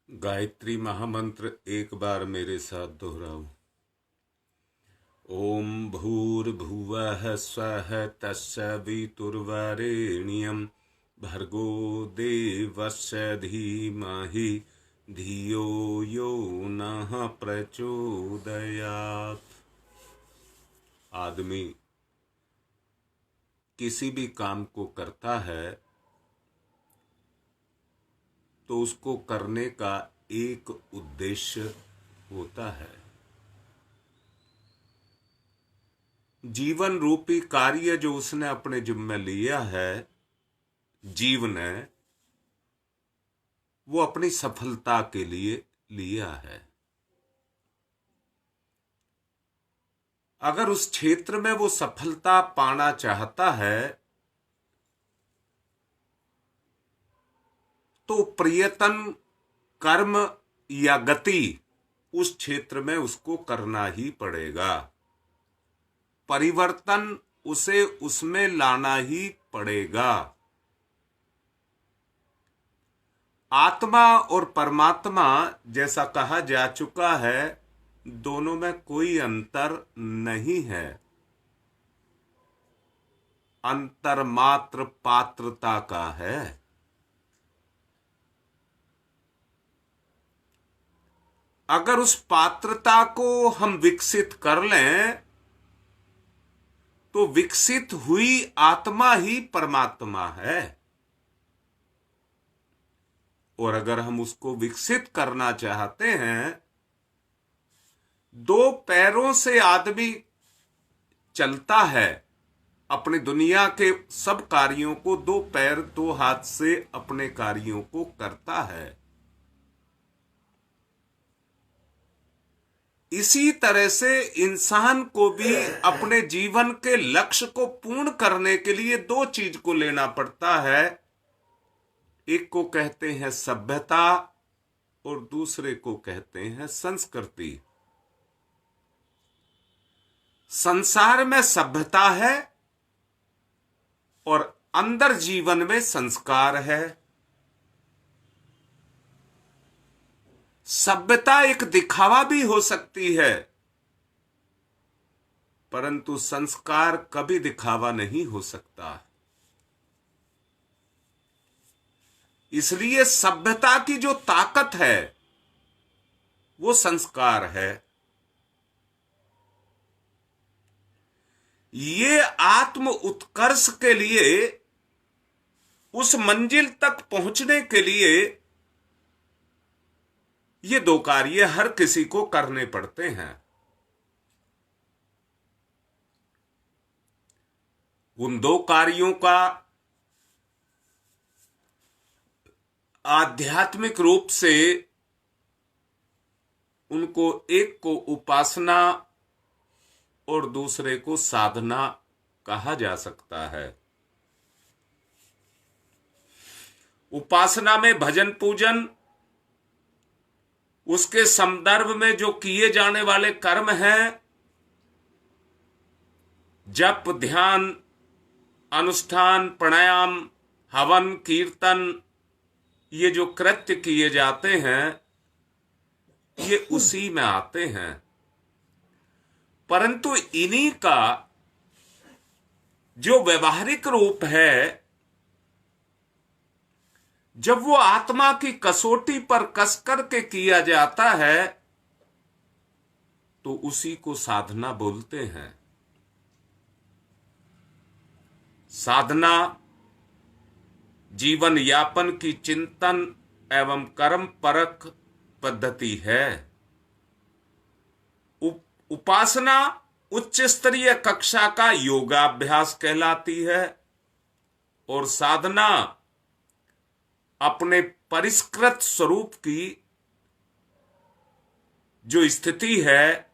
गायत्री महामंत्र एक बार मेरे साथ दोहराओ। ओम भूर्भुवः स्वः तत्सवितुर्वरेण्यं भर्गो देवस्य धीमहि धियो यो नः प्रचोदयात्। आदमी किसी भी काम को करता है तो उसको करने का एक उद्देश्य होता है। जीवन रूपी कार्य जो उसने अपने जिम्मे लिया है, जीव ने, वो अपनी सफलता के लिए लिया है। अगर उस क्षेत्र में वो सफलता पाना चाहता है तो प्रयत्न, कर्म या गति उस क्षेत्र में उसको करना ही पड़ेगा। परिवर्तन उसे उसमें लाना ही पड़ेगा। आत्मा और परमात्मा जैसा कहा जा चुका है, दोनों में कोई अंतर नहीं है। अंतर मात्र पात्रता का है। अगर उस पात्रता को हम विकसित कर लें तो विकसित हुई आत्मा ही परमात्मा है। और अगर हम उसको विकसित करना चाहते हैं, दो पैरों से आदमी चलता है, अपनी दुनिया के सब कार्यों को दो पैर दो हाथ से अपने कार्यों को करता है। इसी तरह से इंसान को भी अपने जीवन के लक्ष्य को पूर्ण करने के लिए दो चीज को लेना पड़ता है। एक को कहते हैं सभ्यता और दूसरे को कहते हैं संस्कृति। संसार में सभ्यता है और अंदर जीवन में संस्कार है। सभ्यता एक दिखावा भी हो सकती है, परंतु संस्कार कभी दिखावा नहीं हो सकता। इसलिए सभ्यता की जो ताकत है वो संस्कार है। ये आत्म उत्कर्ष के लिए, उस मंजिल तक पहुंचने के लिए ये दो कार्य हर किसी को करने पड़ते हैं। उन दो कार्यों का आध्यात्मिक रूप से उनको, एक को उपासना और दूसरे को साधना कहा जा सकता है। उपासना में भजन पूजन, उसके संदर्भ में जो किए जाने वाले कर्म हैं, जप, ध्यान, अनुष्ठान, प्राणायाम, हवन, कीर्तन, ये जो कृत्य किए जाते हैं ये उसी में आते हैं। परंतु इन्हीं का जो व्यवहारिक रूप है, जब वो आत्मा की कसौटी पर कसकर के किया जाता है तो उसी को साधना बोलते हैं। साधना जीवन यापन की चिंतन एवं कर्म परक पद्धति है। उपासना उच्च स्तरीय कक्षा का योगाभ्यास कहलाती है और साधना अपने परिष्कृत स्वरूप की जो स्थिति है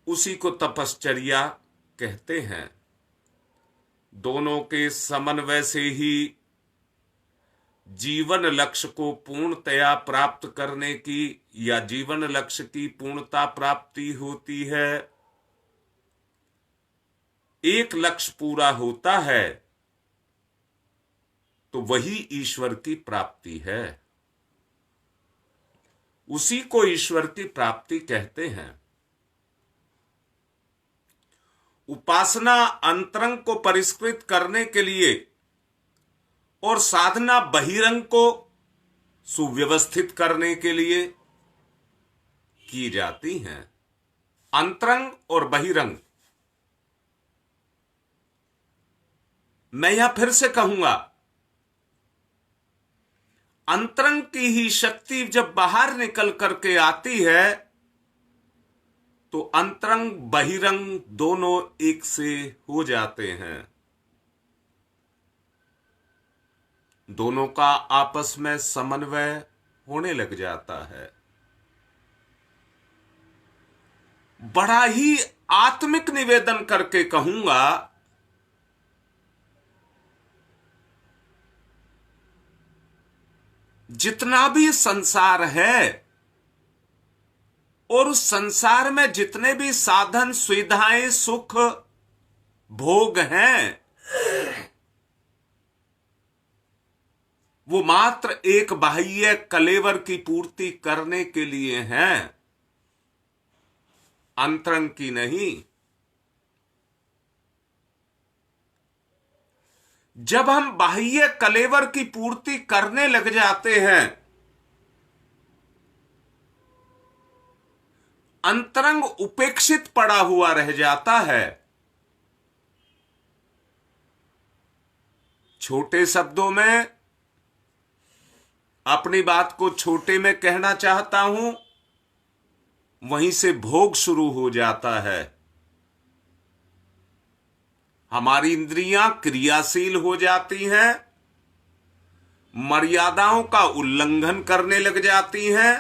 उसी को तपश्चर्या कहते हैं। दोनों के समन्वय से ही जीवन लक्ष्य को पूर्णतया प्राप्त करने की या जीवन लक्ष्य की पूर्णता प्राप्ति होती है। एक लक्ष्य पूरा होता है तो वही ईश्वर की प्राप्ति है। उसी को ईश्वर की प्राप्ति कहते हैं। उपासना अंतरंग को परिष्कृत करने के लिए और साधना बहिरंग को सुव्यवस्थित करने के लिए की जाती हैं। अंतरंग और बहिरंग, मैं यहां फिर से कहूंगा, अंतरंग की ही शक्ति जब बाहर निकल करके आती है तो अंतरंग बहिरंग दोनों एक से हो जाते हैं। दोनों का आपस में समन्वय होने लग जाता है। बड़ा ही आत्मिक निवेदन करके कहूंगा, जितना भी संसार है और उस संसार में जितने भी साधन, सुविधाएं, सुख, भोग हैं, वो मात्र एक बाह्य कलेवर की पूर्ति करने के लिए हैं, अंतरंग की नहीं। जब हम बाह्य कलेवर की पूर्ति करने लग जाते हैं, अंतरंग उपेक्षित पड़ा हुआ रह जाता है। छोटे शब्दों में अपनी बात को छोटे में कहना चाहता हूं, वहीं से भोग शुरू हो जाता है। हमारी इंद्रियां क्रियाशील हो जाती हैं, मर्यादाओं का उल्लंघन करने लग जाती हैं,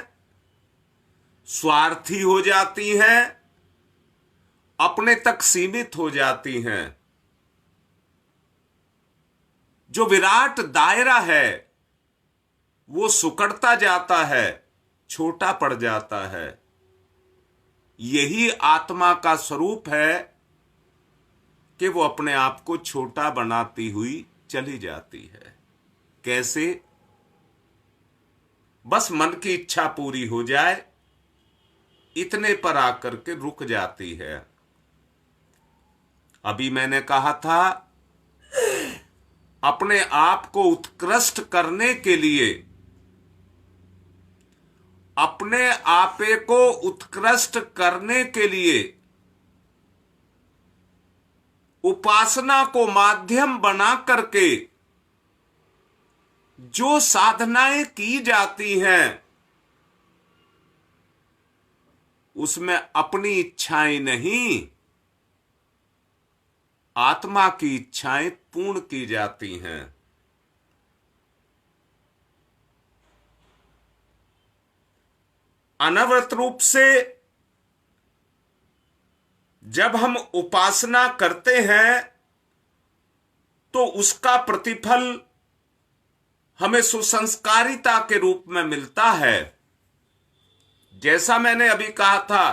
स्वार्थी हो जाती हैं, अपने तक सीमित हो जाती हैं। जो विराट दायरा है वो सिकुड़ता जाता है, छोटा पड़ जाता है। यही आत्मा का स्वरूप है कि वो अपने आप को छोटा बनाती हुई चली जाती है। कैसे? बस मन की इच्छा पूरी हो जाए, इतने पर आकर के रुक जाती है। अभी मैंने कहा था, अपने आप को उत्कृष्ट करने के लिए, अपने आपे को उत्कृष्ट करने के लिए उपासना को माध्यम बना करके जो साधनाएं की जाती हैं, उसमें अपनी इच्छाएं नहीं, आत्मा की इच्छाएं पूर्ण की जाती हैं। अनवरत रूप से जब हम उपासना करते हैं तो उसका प्रतिफल हमें सुसंस्कारिता के रूप में मिलता है। जैसा मैंने अभी कहा था,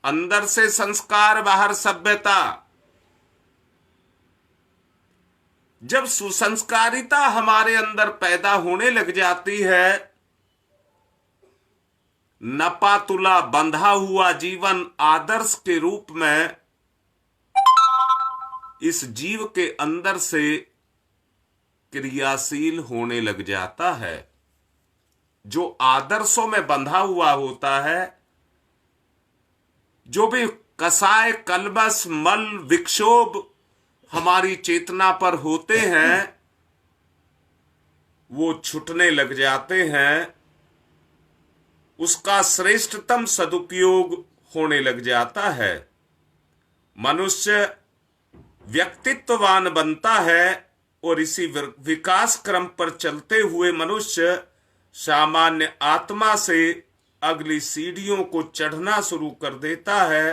अंदर से संस्कार, बाहर सभ्यता। जब सुसंस्कारिता हमारे अंदर पैदा होने लग जाती है, नपा तुला बंधा हुआ जीवन आदर्श के रूप में इस जीव के अंदर से क्रियाशील होने लग जाता है। जो आदर्शों में बंधा हुआ होता है, जो भी कसाय, कलबस, मल, विक्षोभ हमारी चेतना पर होते हैं, वो छूटने लग जाते हैं। उसका श्रेष्ठतम सदुपयोग होने लग जाता है। मनुष्य व्यक्तित्ववान बनता है और इसी विकास क्रम पर चलते हुए मनुष्य सामान्य आत्मा से अगली सीढ़ियों को चढ़ना शुरू कर देता है।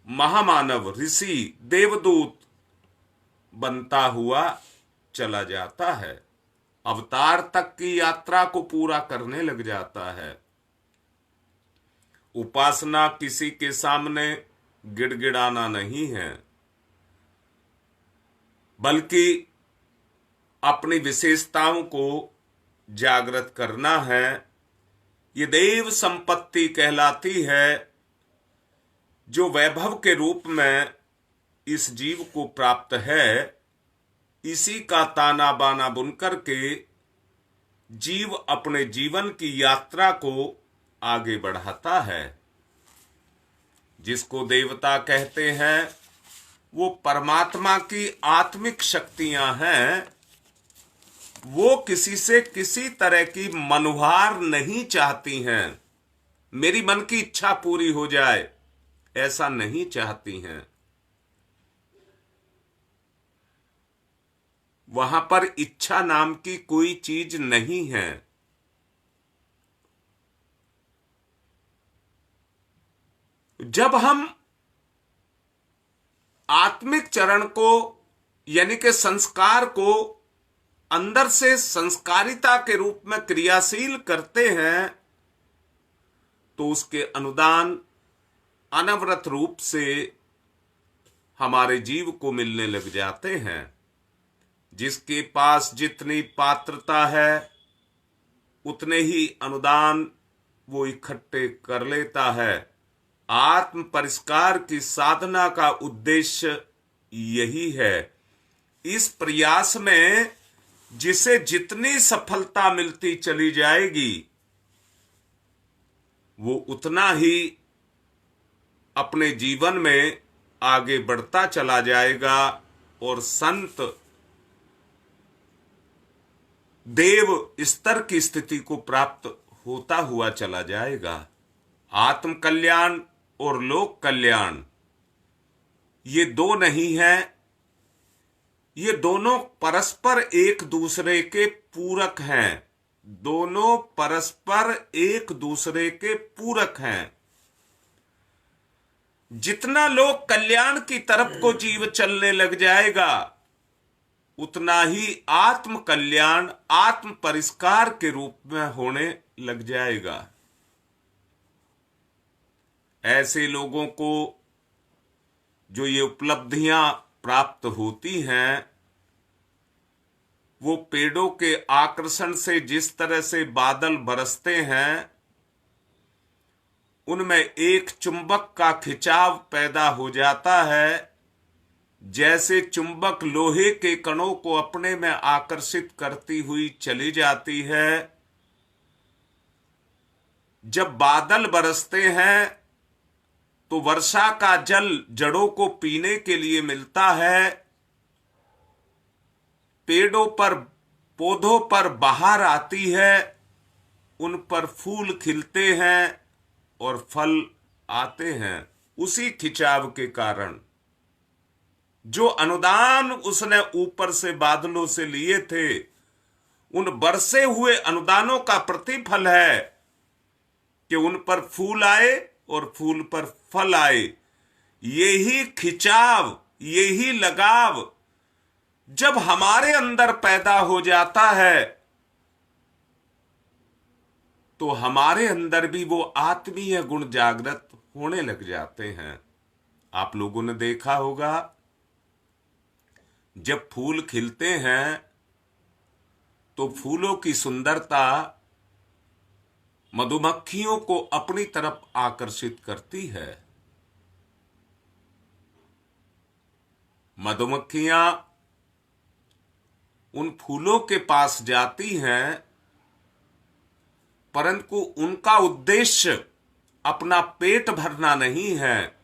महामानव, ऋषि, देवदूत बनता हुआ चला जाता है। अवतार तक की यात्रा को पूरा करने लग जाता है। उपासना किसी के सामने गिड़गिड़ाना नहीं है, बल्कि अपनी विशेषताओं को जागृत करना है। ये देव संपत्ति कहलाती है, जो वैभव के रूप में इस जीव को प्राप्त है। इसी का ताना बाना बुनकर के जीव अपने जीवन की यात्रा को आगे बढ़ाता है। जिसको देवता कहते हैं वो परमात्मा की आत्मिक शक्तियां हैं। वो किसी से किसी तरह की मनुहार नहीं चाहती हैं। मेरी मन की इच्छा पूरी हो जाए, ऐसा नहीं चाहती हैं। वहां पर इच्छा नाम की कोई चीज नहीं है। जब हम आत्मिक चरण को यानी कि संस्कार को अंदर से संस्कारिता के रूप में क्रियाशील करते हैं, तो उसके अनुदान अनवरत रूप से हमारे जीव को मिलने लग जाते हैं। जिसके पास जितनी पात्रता है उतने ही अनुदान वो इकट्ठे कर लेता है। आत्म परिष्कार की साधना का उद्देश्य यही है। इस प्रयास में जिसे जितनी सफलता मिलती चली जाएगी, वो उतना ही अपने जीवन में आगे बढ़ता चला जाएगा और संत देव स्तर की स्थिति को प्राप्त होता हुआ चला जाएगा। आत्म कल्याण और लोक कल्याण ये दो नहीं है, ये दोनों परस्पर एक दूसरे के पूरक हैं। दोनों परस्पर एक दूसरे के पूरक हैं। जितना लोक कल्याण की तरफ को जीव चलने लग जाएगा, उतना ही आत्म कल्याण आत्म परिष्कार के रूप में होने लग जाएगा। ऐसे लोगों को जो ये उपलब्धियां प्राप्त होती हैं, वो पेड़ों के आकर्षण से जिस तरह से बादल बरसते हैं, उनमें एक चुंबक का खिंचाव पैदा हो जाता है। जैसे चुंबक लोहे के कणों को अपने में आकर्षित करती हुई चली जाती है। जब बादल बरसते हैं तो वर्षा का जल जड़ों को पीने के लिए मिलता है। पेड़ों पर पौधों पर बहार आती है, उन पर फूल खिलते हैं और फल आते हैं। उसी खिंचाव के कारण जो अनुदान उसने ऊपर से बादलों से लिए थे, उन बरसे हुए अनुदानों का प्रतिफल है कि उन पर फूल आए और फूल पर फल आए। यही खिंचाव, यही लगाव जब हमारे अंदर पैदा हो जाता है, तो हमारे अंदर भी वो आत्मीय गुण जागृत होने लग जाते हैं। आप लोगों ने देखा होगा, जब फूल खिलते हैं तो फूलों की सुंदरता मधुमक्खियों को अपनी तरफ आकर्षित करती है। मधुमक्खियां उन फूलों के पास जाती हैं, परंतु उनका उद्देश्य अपना पेट भरना नहीं है।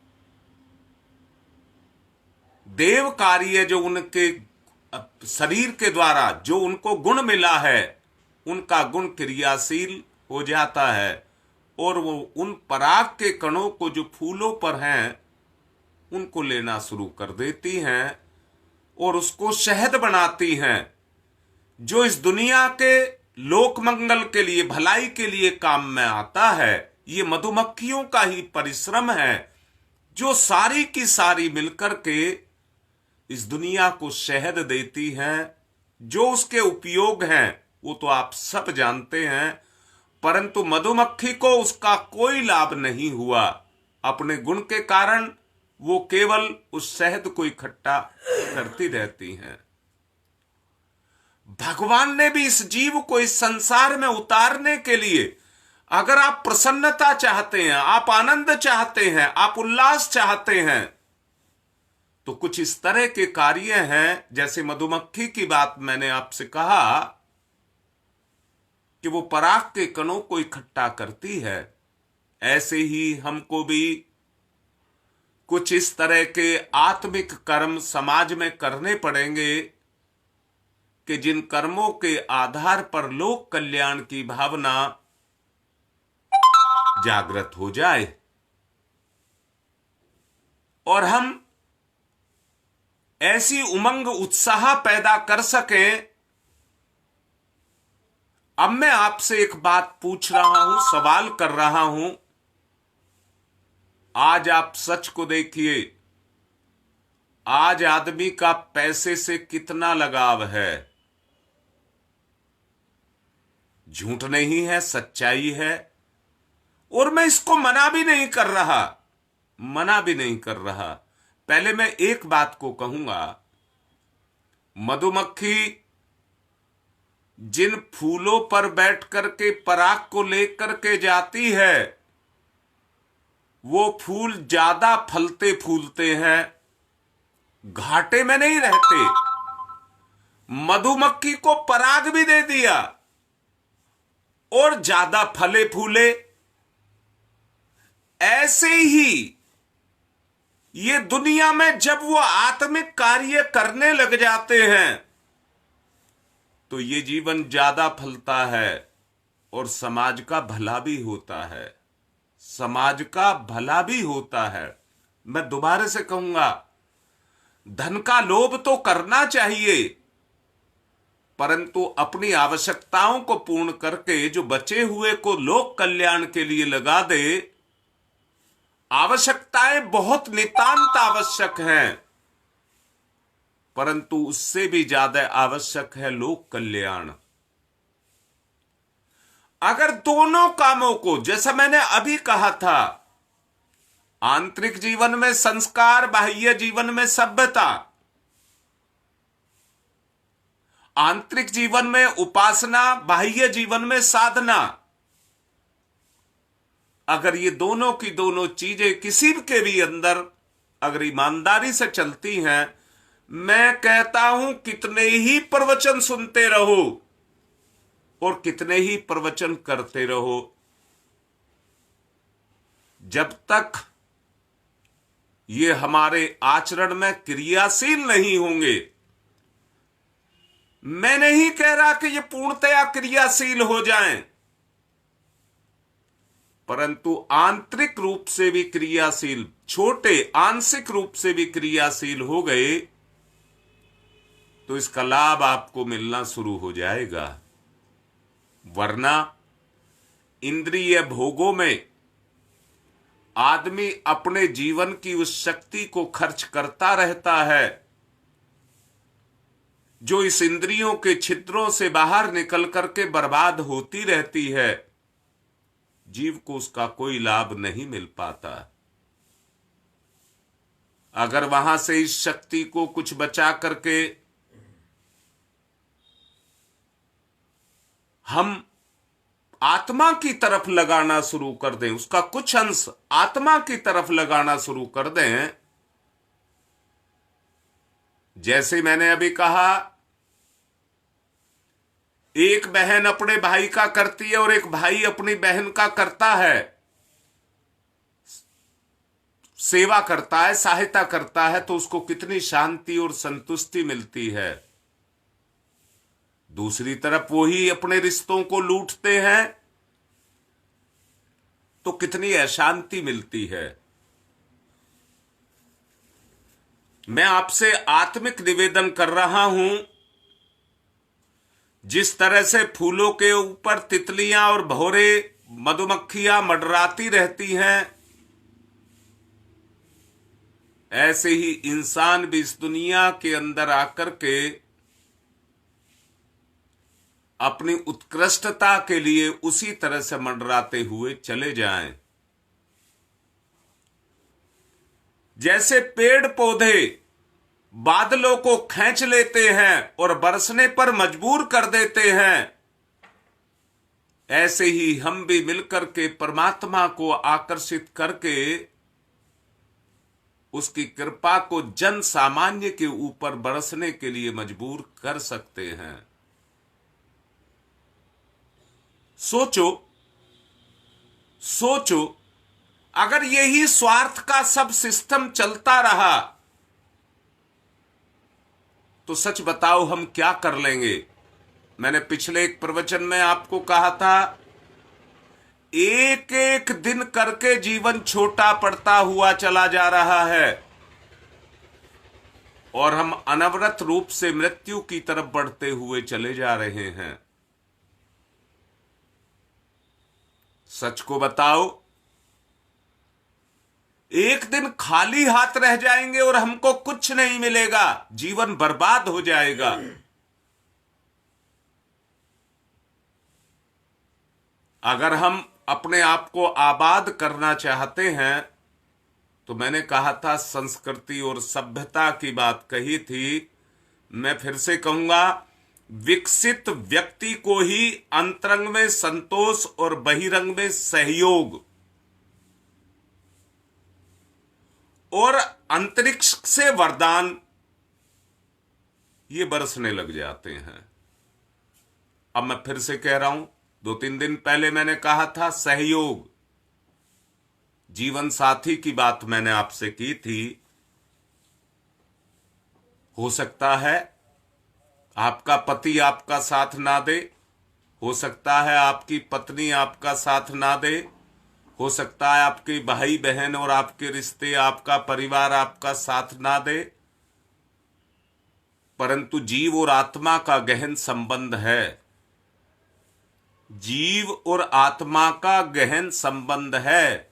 देव कार्य जो उनके शरीर के द्वारा जो उनको गुण मिला है, उनका गुण क्रियाशील हो जाता है और वो उन पराग के कणों को जो फूलों पर हैं उनको लेना शुरू कर देती हैं और उसको शहद बनाती हैं, जो इस दुनिया के लोक मंगल के लिए, भलाई के लिए काम में आता है। ये मधुमक्खियों का ही परिश्रम है, जो सारी की सारी मिलकर के इस दुनिया को शहद देती हैं। जो उसके उपयोग हैं वो तो आप सब जानते हैं, परंतु मधुमक्खी को उसका कोई लाभ नहीं हुआ। अपने गुण के कारण वो केवल उस शहद को इकट्ठा करती रहती हैं। भगवान ने भी इस जीव को इस संसार में उतारने के लिए अगर आप प्रसन्नता चाहते हैं, आप आनंद चाहते हैं, आप उल्लास चाहते हैं, तो कुछ इस तरह के कार्य हैं, जैसे मधुमक्खी की बात मैंने आपसे कहा कि वो पराग के कणों को इकट्ठा करती है, ऐसे ही हमको भी कुछ इस तरह के आत्मिक कर्म समाज में करने पड़ेंगे कि जिन कर्मों के आधार पर लोक कल्याण की भावना जागृत हो जाए और हम ऐसी उमंग उत्साह पैदा कर सकें। अब मैं आपसे एक बात पूछ रहा हूं, सवाल कर रहा हूं। आज आप सच को देखिए, आज आदमी का पैसे से कितना लगाव है। झूठ नहीं है, सच्चाई है। और मैं इसको मना भी नहीं कर रहा। पहले मैं एक बात को कहूंगा, मधुमक्खी जिन फूलों पर बैठ करके पराग को लेकर के जाती है, वो फूल ज्यादा फलते फूलते हैं, घाटे में नहीं रहते। मधुमक्खी को पराग भी दे दिया और ज्यादा फले फूले। ऐसे ही ये दुनिया में जब वो आत्मिक कार्य करने लग जाते हैं तो ये जीवन ज्यादा फलता है और समाज का भला भी होता है। मैं दोबारा से कहूंगा, धन का लोभ तो करना चाहिए, परंतु अपनी आवश्यकताओं को पूर्ण करके जो बचे हुए को लोक कल्याण के लिए लगा दे। आवश्यकताएं बहुत नितांत आवश्यक हैं, परंतु उससे भी ज्यादा आवश्यक है लोक कल्याण। अगर दोनों कामों को, जैसा मैंने अभी कहा था, आंतरिक जीवन में संस्कार, बाह्य जीवन में सभ्यता, आंतरिक जीवन में उपासना, बाह्य जीवन में साधना, अगर ये दोनों की दोनों चीजें किसी के भी अंदर अगर ईमानदारी से चलती हैं, मैं कहता हूं कितने ही प्रवचन सुनते रहो और कितने ही प्रवचन करते रहो, जब तक ये हमारे आचरण में क्रियाशील नहीं होंगे। मैं नहीं कह रहा कि ये पूर्णतया क्रियाशील हो जाएं, परंतु आंतरिक रूप से भी क्रियाशील, छोटे आंशिक रूप से भी क्रियाशील हो गए तो इसका लाभ आपको मिलना शुरू हो जाएगा। वरना इंद्रिय भोगों में आदमी अपने जीवन की उस शक्ति को खर्च करता रहता है जो इस इंद्रियों के छिद्रों से बाहर निकल करके बर्बाद होती रहती है। जीव को उसका कोई लाभ नहीं मिल पाता। अगर वहां से इस शक्ति को कुछ बचा करके हम आत्मा की तरफ लगाना शुरू कर दें, उसका कुछ अंश आत्मा की तरफ लगाना शुरू कर दें, जैसे मैंने अभी कहा, एक बहन अपने भाई का करती है और एक भाई अपनी बहन का करता है, सेवा करता है, सहायता करता है, तो उसको कितनी शांति और संतुष्टि मिलती है। दूसरी तरफ वही अपने रिश्तों को लूटते हैं तो कितनी अशांति मिलती है। मैं आपसे आत्मिक निवेदन कर रहा हूं, जिस तरह से फूलों के ऊपर तितलियां और भौरे मधुमक्खियां मंडराती रहती हैं, ऐसे ही इंसान भी इस दुनिया के अंदर आकर के अपनी उत्कृष्टता के लिए उसी तरह से मंडराते हुए चले जाएं। जैसे पेड़ पौधे बादलों को खींच लेते हैं और बरसने पर मजबूर कर देते हैं, ऐसे ही हम भी मिलकर के परमात्मा को आकर्षित करके उसकी कृपा को जन सामान्य के ऊपर बरसने के लिए मजबूर कर सकते हैं। सोचो सोचो, अगर यही स्वार्थ का सब सिस्टम चलता रहा तो सच बताओ हम क्या कर लेंगे। मैंने पिछले एक प्रवचन में आपको कहा था, एक एक दिन करके जीवन छोटा पड़ता हुआ चला जा रहा है और हम अनवरत रूप से मृत्यु की तरफ बढ़ते हुए चले जा रहे हैं। सच को बताओ, एक दिन खाली हाथ रह जाएंगे और हमको कुछ नहीं मिलेगा, जीवन बर्बाद हो जाएगा। अगर हम अपने आप को आबाद करना चाहते हैं तो मैंने कहा था, संस्कृति और सभ्यता की बात कही थी, मैं फिर से कहूंगा, विकसित व्यक्ति को ही अंतरंग में संतोष और बहिरंग में सहयोग और अंतरिक्ष से वरदान ये बरसने लग जाते हैं। अब मैं फिर से कह रहा हूं, 2-3 दिन पहले मैंने कहा था सहयोग, जीवन साथी की बात मैंने आपसे की थी। हो सकता है आपका पति आपका साथ ना दे, हो सकता है आपकी पत्नी आपका साथ ना दे, हो सकता है आपके भाई बहन और आपके रिश्ते, आपका परिवार आपका साथ ना दे, परंतु जीव और आत्मा का गहन संबंध है। जीव और आत्मा का गहन संबंध है,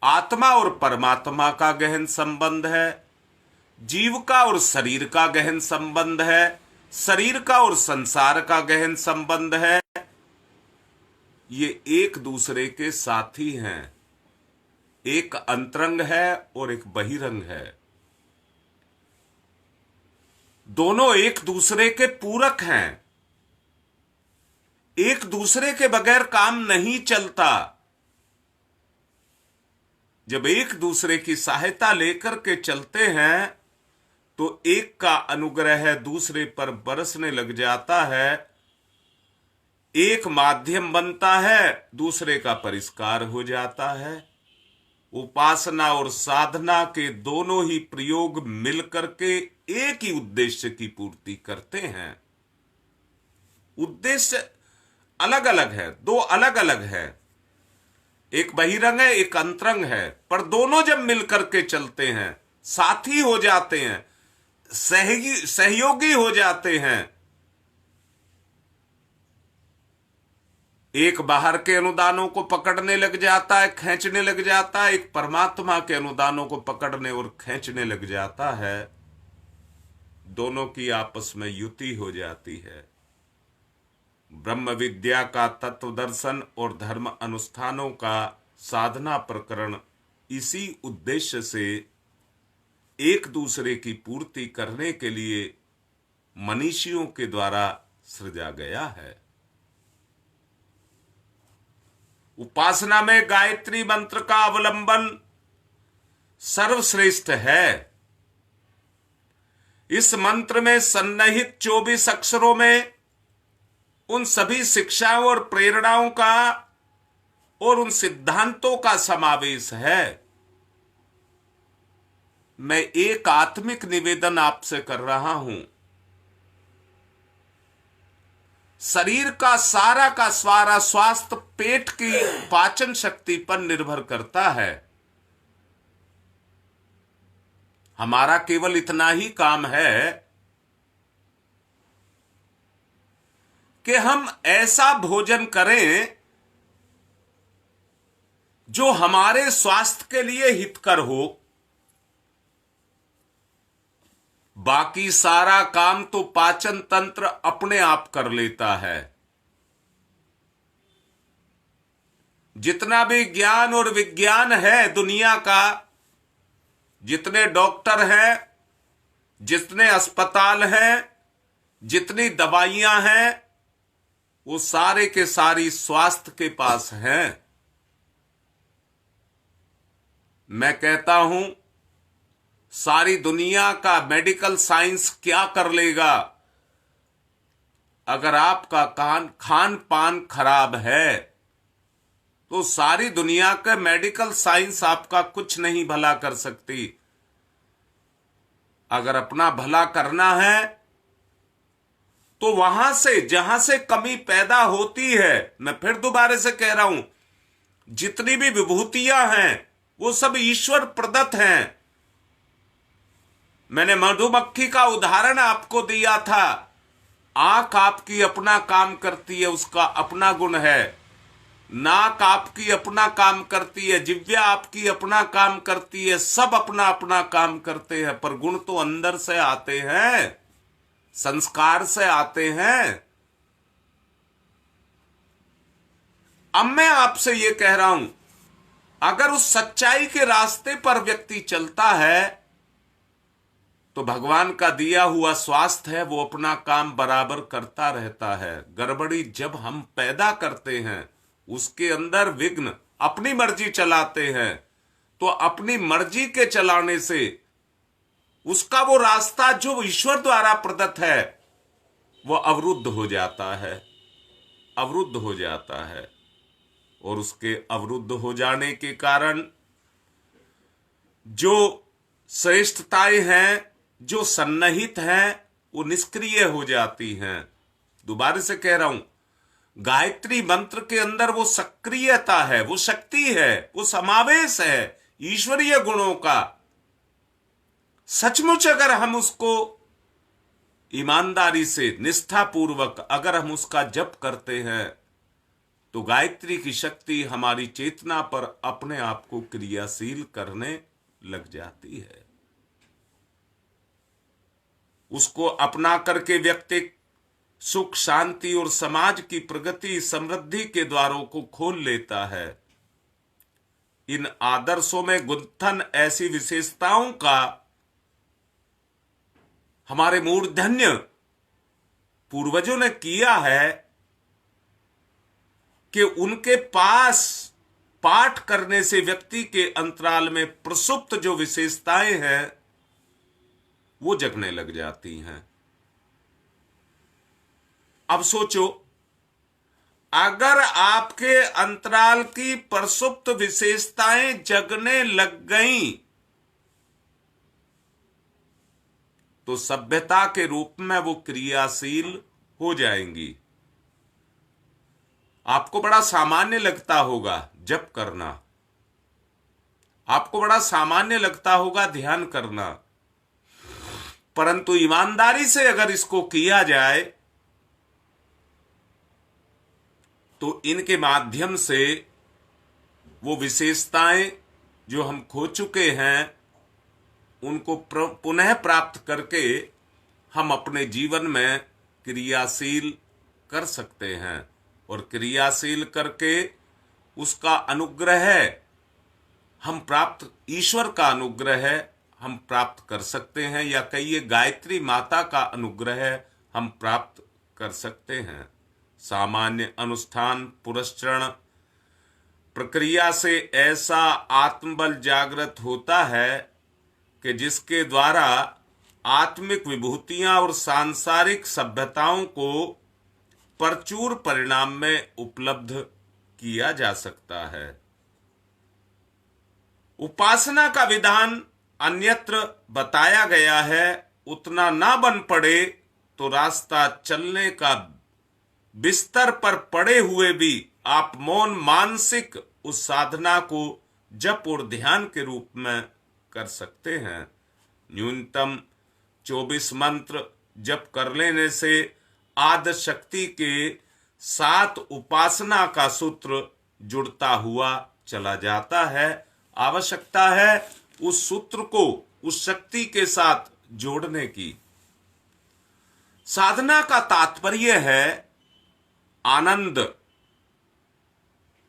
आत्मा और परमात्मा का गहन संबंध है, जीव का और शरीर का गहन संबंध है, शरीर का और संसार का गहन संबंध है। ये एक दूसरे के साथी हैं, एक अंतरंग है और एक बहिरंग है। दोनों एक दूसरे के पूरक हैं, एक दूसरे के बगैर काम नहीं चलता। जब एक दूसरे की सहायता लेकर के चलते हैं तो एक का अनुग्रह दूसरे पर बरसने लग जाता है, एक माध्यम बनता है, दूसरे का परिष्कार हो जाता है। उपासना और साधना के दोनों ही प्रयोग मिलकर के एक ही उद्देश्य की पूर्ति करते हैं। उद्देश्य अलग अलग है, दो अलग अलग है, एक बहिरंग है एक अंतरंग है, पर दोनों जब मिलकर के चलते हैं, साथी हो जाते हैं, सहयोगी हो जाते हैं। एक बाहर के अनुदानों को पकड़ने लग जाता है, खींचने लग जाता है, एक परमात्मा के अनुदानों को पकड़ने और खींचने लग जाता है। दोनों की आपस में युति हो जाती है। ब्रह्म विद्या का तत्व दर्शन और धर्म अनुष्ठानों का साधना प्रकरण इसी उद्देश्य से एक दूसरे की पूर्ति करने के लिए मनीषियों के द्वारा सृजा गया है। उपासना में गायत्री मंत्र का अवलंबन सर्वश्रेष्ठ है। इस मंत्र में सन्निहित 24 अक्षरों में उन सभी शिक्षाओं और प्रेरणाओं का और उन सिद्धांतों का समावेश है। मैं एक आत्मिक निवेदन आपसे कर रहा हूं, शरीर का सारा स्वास्थ्य पेट की पाचन शक्ति पर निर्भर करता है। हमारा केवल इतना ही काम है कि हम ऐसा भोजन करें जो हमारे स्वास्थ्य के लिए हितकर हो। बाकी सारा काम तो पाचन तंत्र अपने आप कर लेता है। जितना भी ज्ञान और विज्ञान है दुनिया का, जितने डॉक्टर हैं, जितने अस्पताल हैं, जितनी दवाइयां हैं, वो सारे के सारी स्वास्थ्य के पास हैं। मैं कहता हूं सारी दुनिया का मेडिकल साइंस क्या कर लेगा, अगर आपका खान पान खराब है तो सारी दुनिया का मेडिकल साइंस आपका कुछ नहीं भला कर सकती। अगर अपना भला करना है तो वहां से जहां से कमी पैदा होती है, मैं फिर दोबारा से कह रहा हूं, जितनी भी विभूतियां हैं वो सब ईश्वर प्रदत्त हैं। मैंने मधुमक्खी का उदाहरण आपको दिया था। आंख आपकी अपना काम करती है, उसका अपना गुण है। नाक आपकी अपना काम करती है, जिह्वा आपकी अपना काम करती है, सब अपना अपना काम करते हैं, पर गुण तो अंदर से आते हैं, संस्कार से आते हैं। अब मैं आपसे यह कह रहा हूं, अगर उस सच्चाई के रास्ते पर व्यक्ति चलता है तो भगवान का दिया हुआ स्वास्थ्य है, वो अपना काम बराबर करता रहता है। गड़बड़ी जब हम पैदा करते हैं, उसके अंदर विघ्न अपनी मर्जी चलाते हैं, तो अपनी मर्जी के चलाने से उसका वो रास्ता जो ईश्वर द्वारा प्रदत्त है वो अवरुद्ध हो जाता है, अवरुद्ध हो जाता है। और उसके अवरुद्ध हो जाने के कारण जो श्रेष्ठताएं हैं, जो सन्निहित हैं, वो निष्क्रिय हो जाती हैं। दोबारा से कह रहा हूं, गायत्री मंत्र के अंदर वो सक्रियता है, वो शक्ति है, वो समावेश है ईश्वरीय गुणों का। सचमुच अगर हम उसको ईमानदारी से, निष्ठापूर्वक अगर हम उसका जप करते हैं तो गायत्री की शक्ति हमारी चेतना पर अपने आप को क्रियाशील करने लग जाती है। उसको अपना करके व्यक्ति सुख, शांति और समाज की प्रगति, समृद्धि के द्वारों को खोल लेता है। इन आदर्शों में गुंथन ऐसी विशेषताओं का हमारे मूर्धन्य पूर्वजों ने किया है कि उनके पास पाठ करने से व्यक्ति के अंतराल में प्रसुप्त जो विशेषताएं हैं वो जगने लग जाती हैं। अब सोचो, अगर आपके अंतराल की प्रसुप्त विशेषताएं जगने लग गईं तो सभ्यता के रूप में वो क्रियाशील हो जाएंगी। आपको बड़ा सामान्य लगता होगा जप करना, आपको बड़ा सामान्य लगता होगा ध्यान करना, परंतु ईमानदारी से अगर इसको किया जाए तो इनके माध्यम से वो विशेषताएं जो हम खो चुके हैं उनको पुनः प्राप्त करके हम अपने जीवन में क्रियाशील कर सकते हैं। और क्रियाशील करके उसका अनुग्रह हम प्राप्त, ईश्वर का अनुग्रह हम प्राप्त कर सकते हैं, या कहिए गायत्री माता का अनुग्रह हम प्राप्त कर सकते हैं। सामान्य अनुष्ठान पुरस्चरण प्रक्रिया से ऐसा आत्मबल जागृत होता है कि जिसके द्वारा आत्मिक विभूतियां और सांसारिक सभ्यताओं को प्रचुर परिणाम में उपलब्ध किया जा सकता है। उपासना का विधान अन्यत्र बताया गया है, उतना ना बन पड़े तो रास्ता चलने का बिस्तर पर पड़े हुए भी आप मौन मानसिक उस साधना को जप और ध्यान के रूप में कर सकते हैं। न्यूनतम 24 मंत्र जप कर लेने से आदि शक्ति के साथ उपासना का सूत्र जुड़ता हुआ चला जाता है। आवश्यकता है उस सूत्र को उस शक्ति के साथ जोड़ने की। साधना का तात्पर्य है आनंद।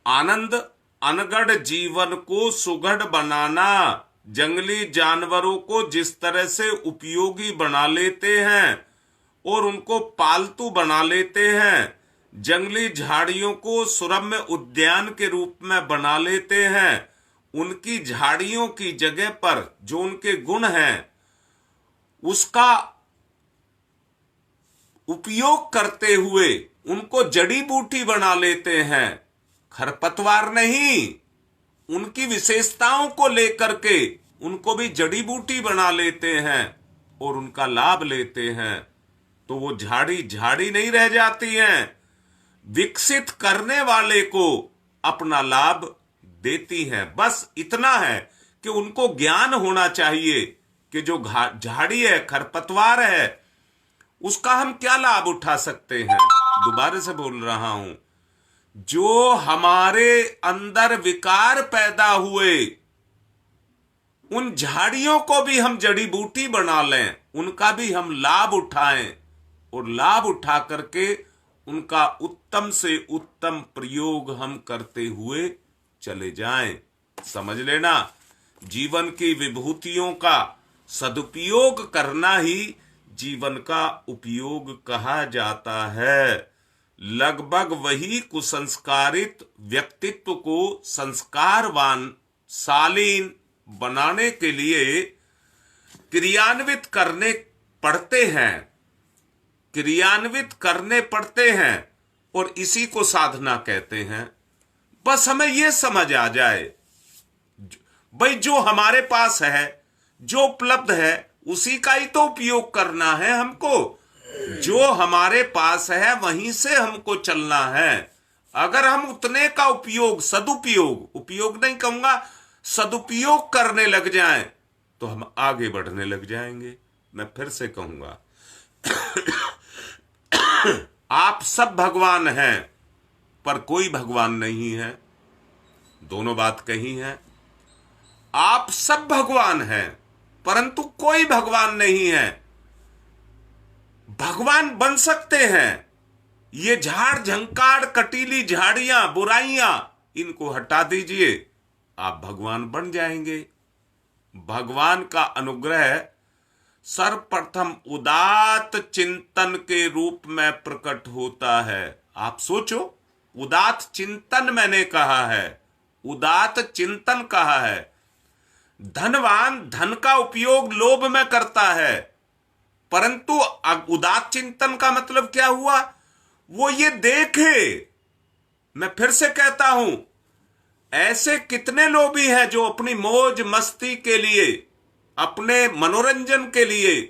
आनंद अनगढ़ जीवन को सुगढ़ बनाना। जंगली जानवरों को जिस तरह से उपयोगी बना लेते हैं और उनको पालतू बना लेते हैं, जंगली झाड़ियों को सुरम्य उद्यान के रूप में बना लेते हैं। उनकी झाड़ियों की जगह पर जो उनके गुण हैं उसका उपयोग करते हुए उनको जड़ी बूटी बना लेते हैं। खरपतवार नहीं, उनकी विशेषताओं को लेकर के उनको भी जड़ी बूटी बना लेते हैं और उनका लाभ लेते हैं। तो वो झाड़ी झाड़ी नहीं रह जाती हैं, विकसित करने वाले को अपना लाभ देती हैं। बस इतना है कि उनको ज्ञान होना चाहिए कि जो झाड़ी है, खरपतवार है, उसका हम क्या लाभ उठा सकते हैं। दोबारा से बोल रहा हूं, जो हमारे अंदर विकार पैदा हुए उन झाड़ियों को भी हम जड़ी बूटी बना लें, उनका भी हम लाभ उठाएं और लाभ उठा करके उनका उत्तम से उत्तम प्रयोग हम करते हुए चले जाएं। समझ लेना, जीवन की विभूतियों का सदुपयोग करना ही जीवन का उपयोग कहा जाता है। लगभग वही कुसंस्कारित व्यक्तित्व को संस्कारवान शालीन बनाने के लिए क्रियान्वित करने पड़ते हैं और इसी को साधना कहते हैं। बस हमें यह समझ आ जाए भाई, जो हमारे पास है, जो उपलब्ध है, उसी का ही तो उपयोग करना है हमको। जो हमारे पास है वहीं से हमको चलना है। अगर हम उतने का उपयोग नहीं कहूंगा, सदुपयोग करने लग जाएं तो हम आगे बढ़ने लग जाएंगे। मैं फिर से कहूंगा, आप सब भगवान हैं पर कोई भगवान नहीं है। दोनों बात कही है। आप सब भगवान हैं परंतु कोई भगवान नहीं है। भगवान बन सकते हैं। ये झाड़ झंकार, कटीली झाड़ियां, बुराइयां, इनको हटा दीजिए, आप भगवान बन जाएंगे। भगवान का अनुग्रह सर्वप्रथम उदात्त चिंतन के रूप में प्रकट होता है। आप सोचो, उदात्त चिंतन मैंने कहा है, उदात्त चिंतन कहा है। धनवान धन का उपयोग लोभ में करता है, परंतु उदात्त चिंतन का मतलब क्या हुआ? वो ये देखे, मैं फिर से कहता हूं, ऐसे कितने लोभी हैं जो अपनी मौज मस्ती के लिए, अपने मनोरंजन के लिए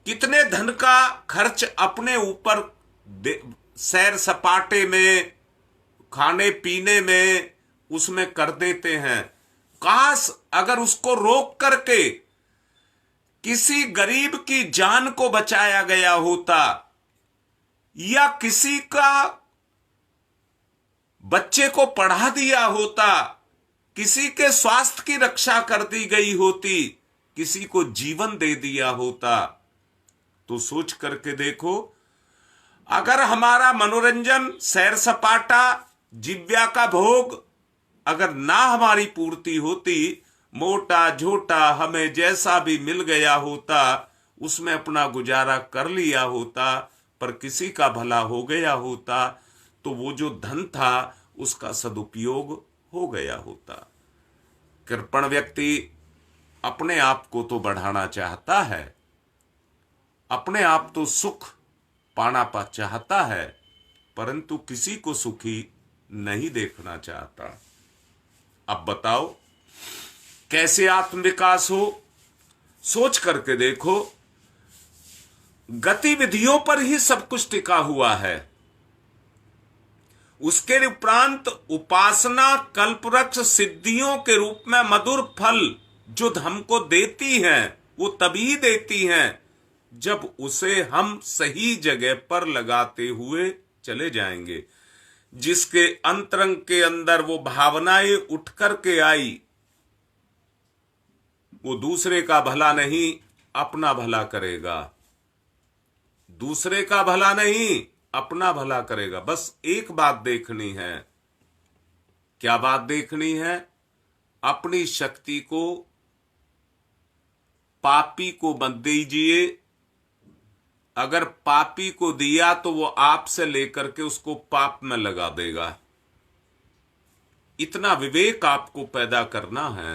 कितने धन का खर्च अपने ऊपर सैर सपाटे में, खाने पीने में, उसमें कर देते हैं। काश अगर उसको रोक करके किसी गरीब की जान को बचाया गया होता, या किसी का बच्चे को पढ़ा दिया होता, किसी के स्वास्थ्य की रक्षा कर दी गई होती, किसी को जीवन दे दिया होता, तो सोच करके देखो, अगर हमारा मनोरंजन, सैर सपाटा, जिव्या का भोग अगर ना हमारी पूर्ति होती, मोटा झोटा हमें जैसा भी मिल गया होता, उसमें अपना गुजारा कर लिया होता, पर किसी का भला हो गया होता, तो वो जो धन था उसका सदुपयोग हो गया होता। कृपण व्यक्ति अपने आप को तो बढ़ाना चाहता है, अपने आप तो सुख पाना चाहता है, परंतु किसी को सुखी नहीं देखना चाहता। अब बताओ कैसे आत्म विकास हो? सोच करके देखो, गतिविधियों पर ही सब कुछ टिका हुआ है। उसके उपरांत उपासना कल्पवृक्ष सिद्धियों के रूप में मधुर फल जो हमको देती हैं, वो तभी देती हैं जब उसे हम सही जगह पर लगाते हुए चले जाएंगे। जिसके अंतरंग के अंदर वो भावनाएं उठ करके आई, वो दूसरे का भला नहीं अपना भला करेगा। दूसरे का भला नहीं अपना भला करेगा। बस एक बात देखनी है। क्या बात देखनी है? अपनी शक्ति को पापी को मत दीजिए, अगर पापी को दिया तो वो आपसे लेकर के उसको पाप में लगा देगा। इतना विवेक आपको पैदा करना है।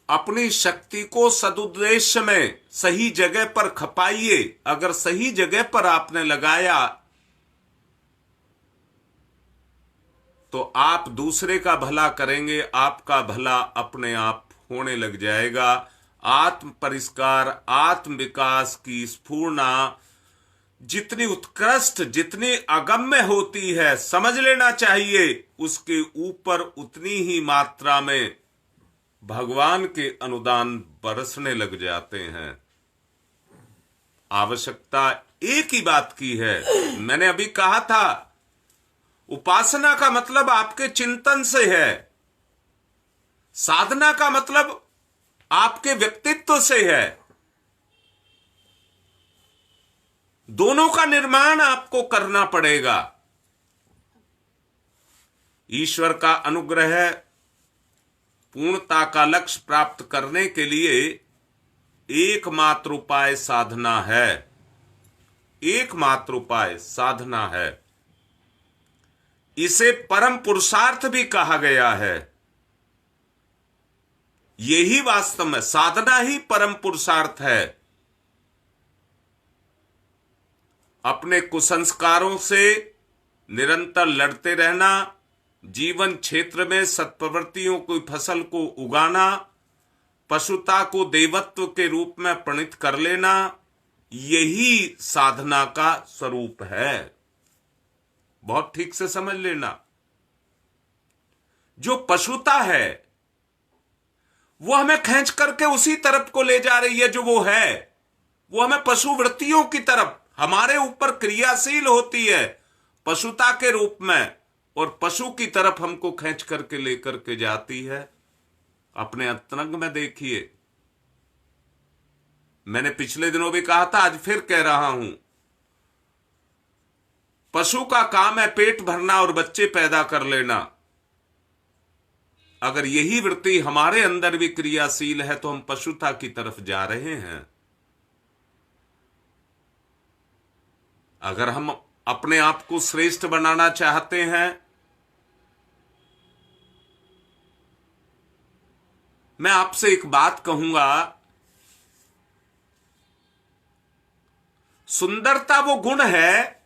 अपनी शक्ति को सदुद्देश्य में सही जगह पर खपाइए। अगर सही जगह पर आपने लगाया तो आप दूसरे का भला करेंगे, आपका भला अपने आप होने लग जाएगा। आत्म परिष्कार, आत्म विकास की स्फूर्णा जितनी उत्कृष्ट, जितनी अगम्य होती है, समझ लेना चाहिए उसके ऊपर उतनी ही मात्रा में भगवान के अनुदान बरसने लग जाते हैं। आवश्यकता एक ही बात की है। मैंने अभी कहा था, उपासना का मतलब आपके चिंतन से है, साधना का मतलब आपके व्यक्तित्व से है। दोनों का निर्माण आपको करना पड़ेगा। ईश्वर का अनुग्रह पूर्णता का लक्ष्य प्राप्त करने के लिए एकमात्र उपाय साधना है। एकमात्र उपाय साधना है। इसे परम पुरुषार्थ भी कहा गया है। यही वास्तव में साधना ही परम पुरुषार्थ है। अपने कुसंस्कारों से निरंतर लड़ते रहना, जीवन क्षेत्र में सत्प्रवृत्तियों की फसल को उगाना, पशुता को देवत्व के रूप में प्रणीत कर लेना, यही साधना का स्वरूप है। बहुत ठीक से समझ लेना। जो पशुता है वो हमें खींच करके उसी तरफ को ले जा रही है जो वो है। वो हमें पशु वृत्तियों की तरफ, हमारे ऊपर क्रियाशील होती है पशुता के रूप में, और पशु की तरफ हमको खींच करके लेकर के जाती है। अपने अंतरंग में देखिए। मैंने पिछले दिनों भी कहा था, आज फिर कह रहा हूं, पशु का काम है पेट भरना और बच्चे पैदा कर लेना। अगर यही वृत्ति हमारे अंदर भी क्रियाशील है तो हम पशुता की तरफ जा रहे हैं। अगर हम अपने आप को श्रेष्ठ बनाना चाहते हैं, मैं आपसे एक बात कहूंगा, सुंदरता वो गुण है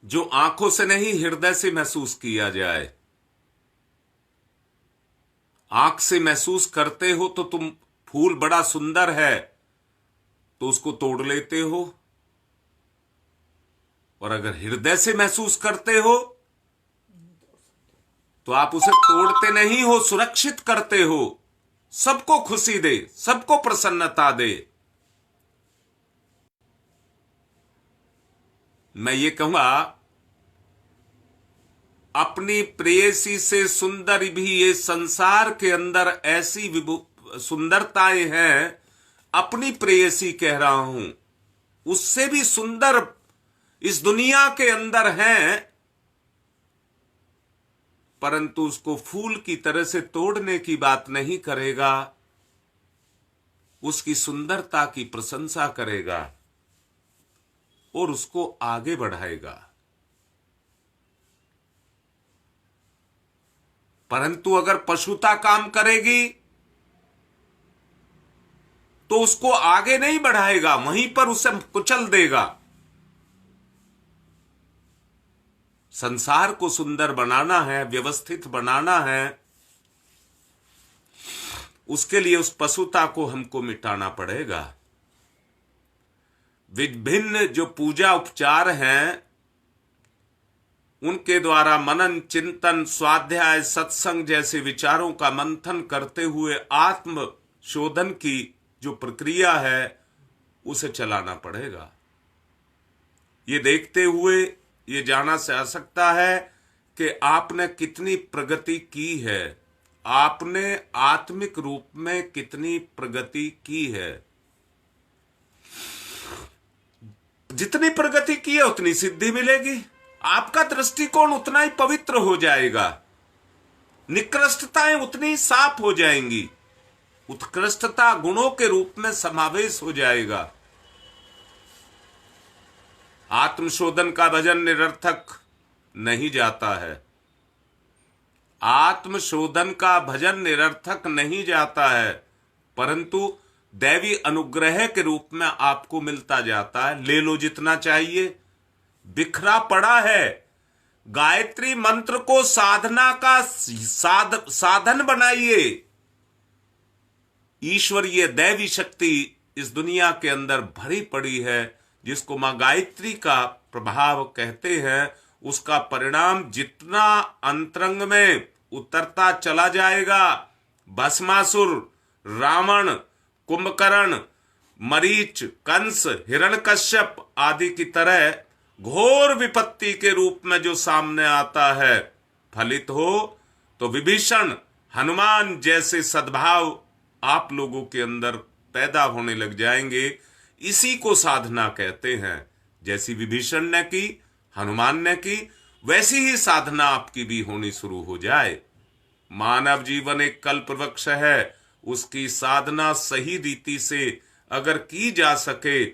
जो आंखों से नहीं हृदय से महसूस किया जाए। आंख से महसूस करते हो तो तुम फूल बड़ा सुंदर है तो उसको तोड़ लेते हो, और अगर हृदय से महसूस करते हो तो आप उसे तोड़ते नहीं हो, सुरक्षित करते हो, सबको खुशी दे, सबको प्रसन्नता दे। मैं ये कहूंगा, अपनी प्रेयसी से सुंदर भी ये संसार के अंदर ऐसी सुंदरताएं हैं, अपनी प्रेयसी कह रहा हूं, उससे भी सुंदर इस दुनिया के अंदर हैं, परंतु उसको फूल की तरह से तोड़ने की बात नहीं करेगा, उसकी सुंदरता की प्रशंसा करेगा और उसको आगे बढ़ाएगा। परंतु अगर पशुता काम करेगी तो उसको आगे नहीं बढ़ाएगा, वहीं पर उसे कुचल देगा। संसार को सुंदर बनाना है, व्यवस्थित बनाना है, उसके लिए उस पशुता को हमको मिटाना पड़ेगा। विभिन्न जो पूजा उपचार हैं उनके द्वारा मनन, चिंतन, स्वाध्याय, सत्संग जैसे विचारों का मंथन करते हुए आत्म शोधन की जो प्रक्रिया है उसे चलाना पड़ेगा। ये देखते हुए ये जाना जा सकता है कि आपने कितनी प्रगति की है, आपने आत्मिक रूप में कितनी प्रगति की है। जितनी प्रगति की है उतनी सिद्धि मिलेगी, आपका दृष्टिकोण उतना ही पवित्र हो जाएगा, निकृष्टताएं उतनी साफ हो जाएंगी। उत्कृष्टता गुणों के रूप में समावेश हो जाएगा। आत्मशोधन का भजन निरर्थक नहीं जाता है। आत्मशोधन का भजन निरर्थक नहीं जाता है, परंतु दैवी अनुग्रह के रूप में आपको मिलता जाता है। ले लो जितना चाहिए, बिखरा पड़ा है। गायत्री मंत्र को साधना का साधन बनाइए। ईश्वरीय दैवी शक्ति इस दुनिया के अंदर भरी पड़ी है, जिसको मां गायत्री का प्रभाव कहते हैं। उसका परिणाम जितना अंतरंग में उतरता चला जाएगा, भस्मासुर, रावण, कुंभकर्ण, मरीच, कंस, हिरण्यकश्यप आदि की तरह घोर विपत्ति के रूप में जो सामने आता है, फलित हो तो विभीषण, हनुमान जैसे सद्भाव आप लोगों के अंदर पैदा होने लग जाएंगे। इसी को साधना कहते हैं। जैसी विभीषण ने की, हनुमान ने की, वैसी ही साधना आपकी भी होनी शुरू हो जाए। मानव जीवन एक कल्प वृक्ष है। उसकी साधना सही रीति से अगर की जा सके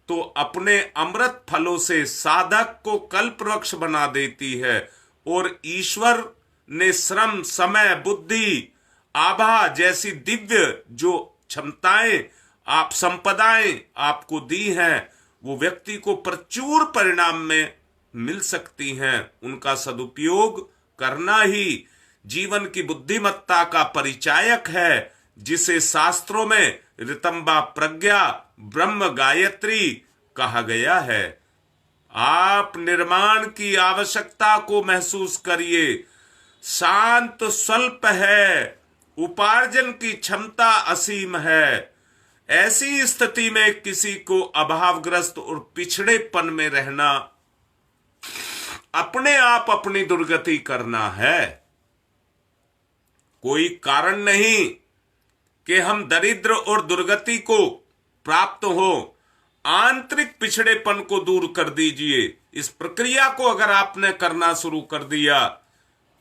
तो अपने अमृत फलों से साधक को कल्प वृक्ष बना देती है। और ईश्वर ने श्रम, समय, बुद्धि, आभा जैसी दिव्य जो क्षमताएं, आप संपदाएं आपको दी हैं, वो व्यक्ति को प्रचुर परिणाम में मिल सकती हैं। उनका सदुपयोग करना ही जीवन की बुद्धिमत्ता का परिचायक है, जिसे शास्त्रों में ऋतंबा प्रज्ञा, ब्रह्म गायत्री कहा गया है। आप निर्माण की आवश्यकता को महसूस करिए। शांत स्वल्प है, उपार्जन की क्षमता असीम है। ऐसी स्थिति में किसी को अभावग्रस्त और पिछड़ेपन में रहना, अपने आप अपनी दुर्गति करना है। कोई कारण नहीं कि हम दरिद्र और दुर्गति को प्राप्त हो। आंतरिक पिछड़ेपन को दूर कर दीजिए। इस प्रक्रिया को अगर आपने करना शुरू कर दिया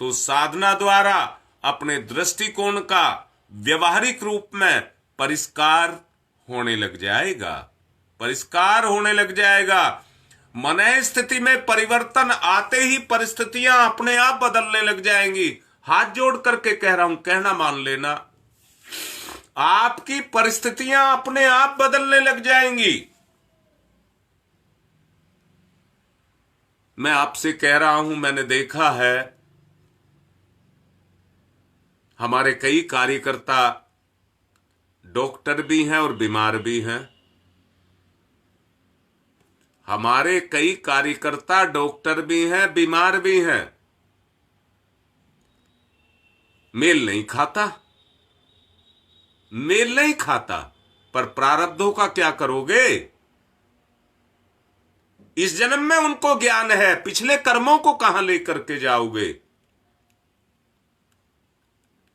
तो साधना द्वारा अपने दृष्टिकोण का व्यवहारिक रूप में परिष्कार होने लग जाएगा। परिष्कार होने लग जाएगा। मन स्थिति में परिवर्तन आते ही परिस्थितियां अपने आप बदलने लग जाएंगी। हाथ जोड़ करके कह रहा हूं, कहना मान लेना, आपकी परिस्थितियां अपने आप बदलने लग जाएंगी। मैं आपसे कह रहा हूं, मैंने देखा है हमारे कई कार्यकर्ता डॉक्टर भी हैं और बीमार भी हैं। हमारे कई कार्यकर्ता डॉक्टर भी हैं, बीमार भी हैं। मेल नहीं खाता, मेल नहीं खाता। पर प्रारब्धों का क्या करोगे? इस जन्म में उनको ज्ञान है, पिछले कर्मों को कहां लेकर के जाओगे?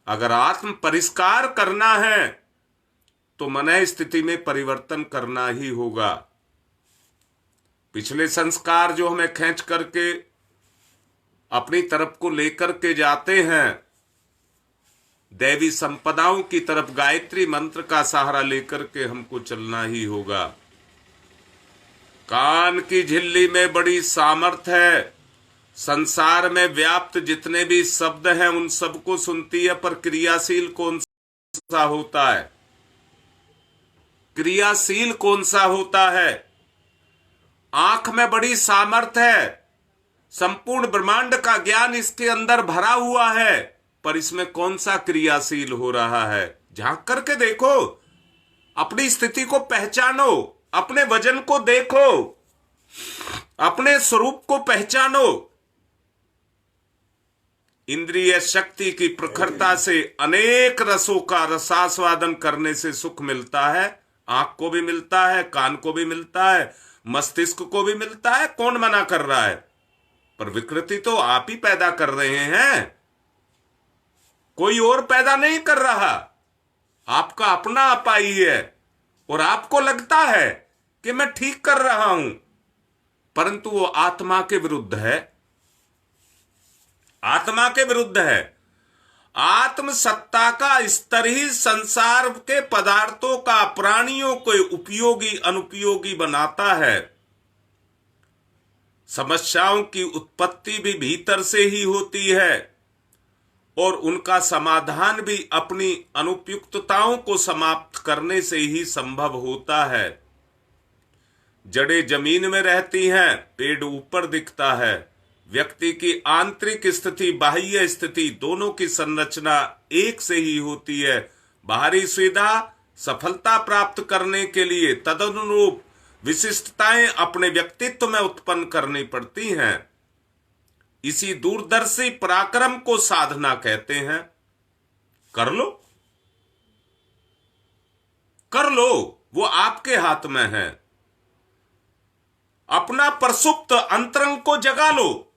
अगर आत्म परिष्कार करना है तो मन स्थिति में परिवर्तन करना ही होगा। पिछले संस्कार जो हमें खींच करके अपनी तरफ को लेकर के जाते हैं, दैवी संपदाओं की तरफ गायत्री मंत्र का सहारा लेकर के हमको चलना ही होगा। कान की झिल्ली में बड़ी सामर्थ्य है। संसार में व्याप्त जितने भी शब्द हैं उन सबको सुनती है, पर क्रियाशील कौन सा होता है? क्रियाशील कौन सा होता है? आंख में बड़ी सामर्थ्य है। संपूर्ण ब्रह्मांड का ज्ञान इसके अंदर भरा हुआ है, पर इसमें कौन सा क्रियाशील हो रहा है? झांक करके देखो, अपनी स्थिति को पहचानो, अपने वजन को देखो, अपने स्वरूप को पहचानो। इंद्रिय शक्ति की प्रखरता से अनेक रसों का रसास्वादन करने से सुख मिलता है। आंख को भी मिलता है, कान को भी मिलता है, मस्तिष्क को भी मिलता है। कौन मना कर रहा है? पर विकृति तो आप ही पैदा कर रहे हैं, कोई और पैदा नहीं कर रहा। आपका अपना आपा ही है और आपको लगता है कि मैं ठीक कर रहा हूं, परंतु वो आत्मा के विरुद्ध है। आत्मा के विरुद्ध है। आत्म सत्ता का स्तर ही संसार के पदार्थों का प्राणियों को उपयोगी अनुपयोगी बनाता है। समस्याओं की उत्पत्ति भी भीतर से ही होती है और उनका समाधान भी अपनी अनुपयुक्तताओं को समाप्त करने से ही संभव होता है। जड़ें जमीन में रहती हैं, पेड़ ऊपर दिखता है। व्यक्ति की आंतरिक स्थिति बाह्य स्थिति दोनों की संरचना एक से ही होती है। बाहरी सुविधा सफलता प्राप्त करने के लिए तदनुरूप विशिष्टताएं अपने व्यक्तित्व में उत्पन्न करनी पड़ती हैं। इसी दूरदर्शी पराक्रम को साधना कहते हैं। कर लो, कर लो, वो आपके हाथ में है। अपना प्रसुप्त अंतरंग को जगा लो।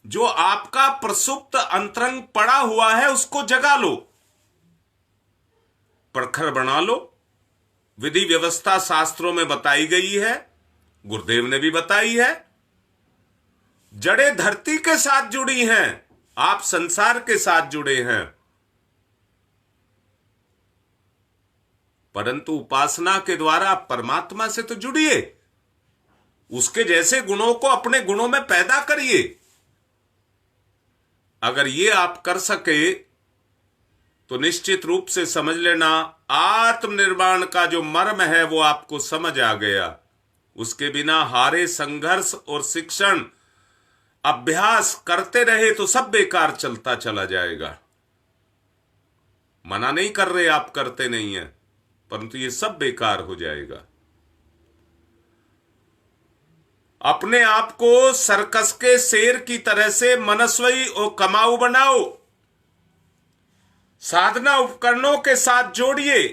जो आपका प्रसुप्त अंतरंग पड़ा हुआ है उसको जगा लो, प्रखर बना लो। विधि व्यवस्था शास्त्रों में बताई गई है, गुरुदेव ने भी बताई है। जड़ें धरती के साथ जुड़ी हैं, आप संसार के साथ जुड़े हैं, परंतु उपासना के द्वारा आप परमात्मा से तो जुड़िए। उसके जैसे गुणों को अपने गुणों में पैदा करिए। अगर ये आप कर सके तो निश्चित रूप से समझ लेना आत्मनिर्वाण का जो मर्म है वो आपको समझ आ गया। उसके बिना हारे संघर्ष और शिक्षण अभ्यास करते रहे तो सब बेकार चलता चला जाएगा। मना नहीं कर रहे, आप करते नहीं हैं, परंतु ये सब बेकार हो जाएगा। अपने आप को सर्कस के शेर की तरह से मनस्वी और कमाऊ बनाओ। साधना उपकरणों के साथ जोड़िए।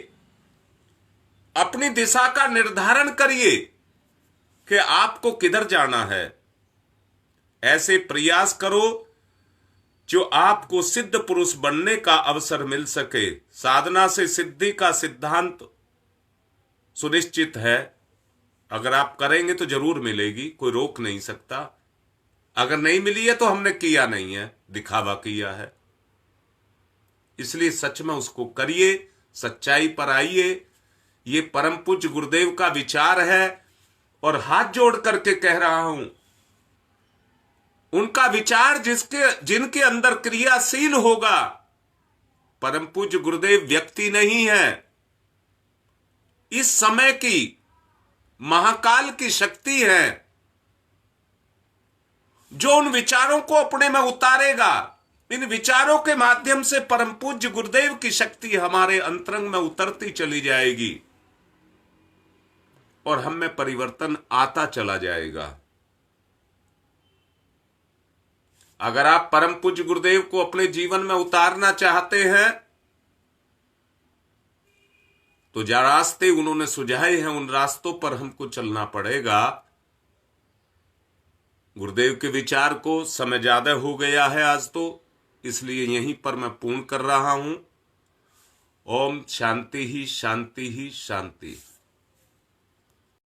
अपनी दिशा का निर्धारण करिए कि आपको किधर जाना है। ऐसे प्रयास करो जो आपको सिद्ध पुरुष बनने का अवसर मिल सके। साधना से सिद्धि का सिद्धांत सुनिश्चित है। अगर आप करेंगे तो जरूर मिलेगी, कोई रोक नहीं सकता। अगर नहीं मिली है तो हमने किया नहीं है, दिखावा किया है। इसलिए सच में उसको करिए, सच्चाई पर आइए। ये परम पूज्य गुरुदेव का विचार है और हाथ जोड़ करके कह रहा हूं, उनका विचार जिनके अंदर क्रियाशील होगा। परम पूज्य गुरुदेव व्यक्ति नहीं है, इस समय की महाकाल की शक्ति है जो उन विचारों को अपने में उतारेगा। इन विचारों के माध्यम से परम पूज्य गुरुदेव की शक्ति हमारे अंतरंग में उतरती चली जाएगी और हम में परिवर्तन आता चला जाएगा। अगर आप परम पूज्य गुरुदेव को अपने जीवन में उतारना चाहते हैं तो जो रास्ते उन्होंने सुझाए हैं उन रास्तों पर हमको चलना पड़ेगा। गुरुदेव के विचार को समय ज्यादा हो गया है आज तो, इसलिए यहीं पर मैं पूर्ण कर रहा हूं। ओम शांति ही शांति ही शांति।